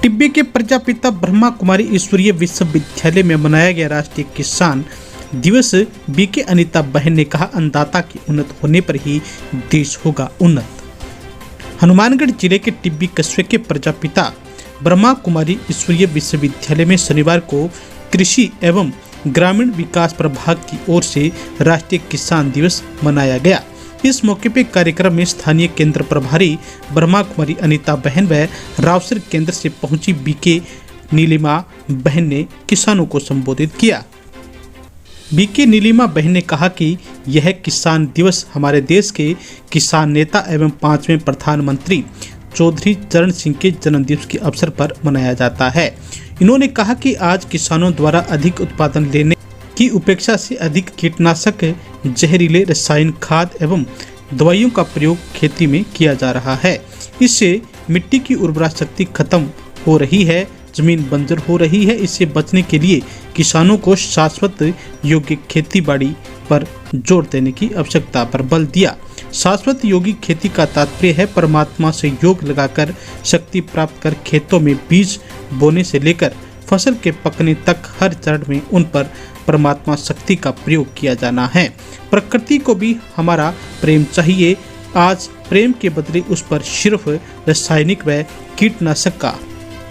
टिब्बी के प्रजापिता ब्रह्मा कुमारी ईश्वरीय विश्वविद्यालय में मनाया गया राष्ट्रीय किसान दिवस। बीके अनीता बहन ने कहा, अन्नदाता के उन्नत होने पर ही देश होगा उन्नत। हनुमानगढ़ जिले के टिब्बी कस्बे के प्रजापिता ब्रह्मा कुमारी ईश्वरीय विश्वविद्यालय में शनिवार को कृषि एवं ग्रामीण विकास प्रभाग की ओर से राष्ट्रीय किसान दिवस मनाया गया। इस मौके पर कार्यक्रम में स्थानीय केंद्र प्रभारी ब्रह्मा कुमारी अनीता बहन व रावसर केंद्र से पहुंची बीके नीलिमा बहन ने किसानों को संबोधित किया। बीके नीलिमा बहन ने कहा कि यह किसान दिवस हमारे देश के किसान नेता एवं 5वें प्रधानमंत्री चौधरी चरण सिंह के जन्मदिवस के अवसर पर मनाया जाता है। इन्होंने कहा कि आज किसानों द्वारा अधिक उत्पादन लेने की उपेक्षा से अधिक कीटनाशक, जहरीले रसायन खाद एवं दवाइयों का प्रयोग खेती में किया जा रहा है। इससे मिट्टी की उर्वरा शक्ति खत्म हो रही है, जमीन बंजर हो रही है। इससे बचने के लिए किसानों को शाश्वत योग्य खेती बाड़ी पर जोर देने की आवश्यकता पर बल दिया। शाश्वत योगी खेती का तात्पर्य है परमात्मा से योग लगाकर शक्ति प्राप्त कर खेतों में बीज बोने से लेकर फसल के पकने तक हर चरण में उन पर परमात्मा शक्ति का प्रयोग किया जाना है। प्रकृति को भी हमारा प्रेम चाहिए। आज प्रेम के बदले उस पर सिर्फ रासायनिक व कीटनाशक का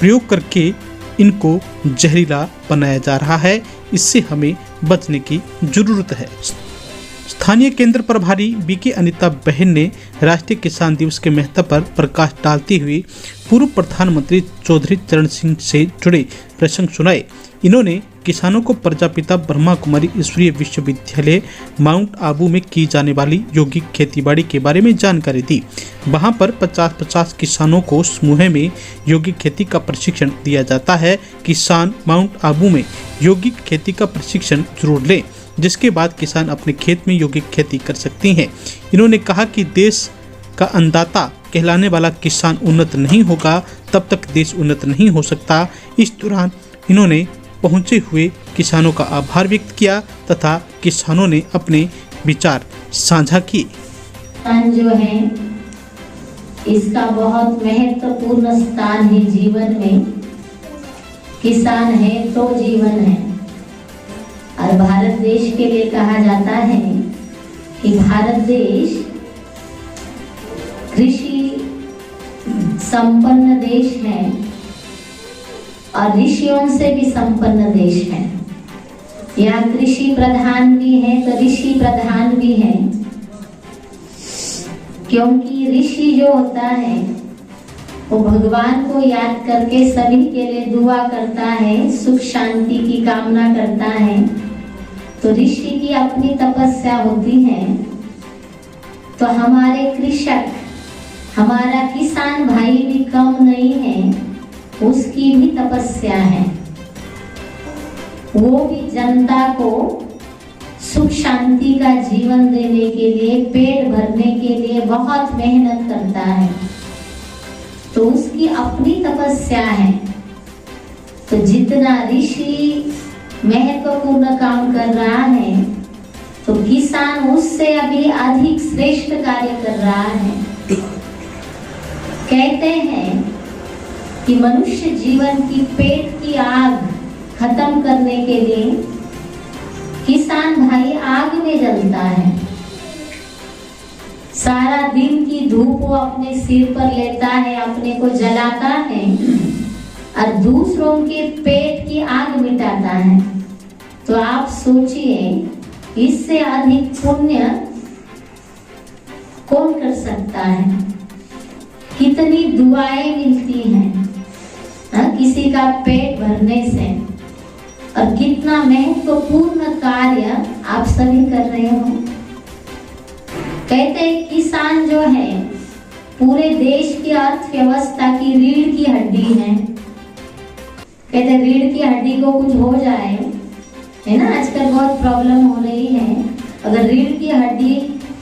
प्रयोग करके इनको जहरीला बनाया जा रहा है। इससे हमें बचने की जरूरत है। स्थानीय केंद्र प्रभारी बीके अनीता बहन ने राष्ट्रीय किसान दिवस के महत्व पर प्रकाश डालते हुए पूर्व प्रधानमंत्री चौधरी चरण सिंह से जुड़े प्रसंग सुनाए। इन्होंने किसानों को प्रजापिता ब्रह्मा कुमारी ईश्वरीय विश्वविद्यालय माउंट आबू में की जाने वाली यौगिक खेतीबाड़ी के बारे में जानकारी दी। वहां पर 50-50 किसानों को समूह में यौगिक खेती का प्रशिक्षण दिया जाता है। किसान माउंट आबू में यौगिक खेती का प्रशिक्षण जरूर लें, जिसके बाद किसान अपने खेत में यौगिक खेती कर सकते हैं। इन्होंने कहा कि देश का अन्नदाता कहलाने वाला किसान उन्नत नहीं होगा तब तक देश उन्नत नहीं हो सकता। इस दौरान इन्होंने पहुंचे हुए किसानों का आभार व्यक्त किया तथा किसानों ने अपने विचार साझा किए। जो है इसका बहुत महत्वपूर्ण स्थान है जीवन में। किसान है तो जीवन है। और भारत देश के लिए कहा जाता है कि भारत देश कृषि संपन्न देश है और ऋषियों से भी संपन्न देश है। यहाँ कृषि प्रधान भी है तो ऋषि प्रधान भी है, क्योंकि ऋषि जो होता है वो भगवान को याद करके सभी के लिए दुआ करता है, सुख शांति की कामना करता है। तो ऋषि की अपनी तपस्या होती है। तो हमारे कृषक, हमारा किसान भाई भी कम नहीं है, उसकी भी तपस्या है। वो भी जनता को सुख शांति का जीवन देने के लिए, पेट भरने के लिए बहुत मेहनत करता है। तो उसकी अपनी तपस्या है। तो जितना ऋषि महत्वपूर्ण काम कर रहा है तो किसान उससे अभी अधिक श्रेष्ठ कार्य कर रहा है। कहते हैं कि मनुष्य जीवन की पेट की आग खत्म करने के लिए किसान भाई आग में जलता है। सारा दिन की धूप वो अपने सिर पर लेता है, अपने को जलाता है और दूसरों के पेट की आग मिटाता है। तो आप सोचिए इससे अधिक पुण्य कौन कर सकता है। कितनी दुआएं मिलती हैं किसी का पेट भरने से, और कितना महत्वपूर्ण कार्य आप सभी कर रहे हो। कहते हैं किसान जो है पूरे देश की अर्थव्यवस्था की रीढ़ की हड्डी है। कहते रीढ़ की हड्डी को कुछ हो जाए, है ना, आजकल बहुत प्रॉब्लम हो रही है। अगर रीढ़ की हड्डी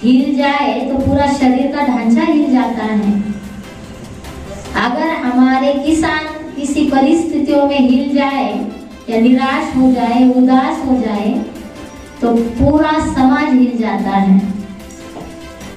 हिल जाए तो पूरा शरीर का ढांचा हिल जाता है। अगर हमारे किसान किसी परिस्थितियों में हिल जाए या निराश हो जाए, उदास हो जाए, तो पूरा समाज हिल जाता है।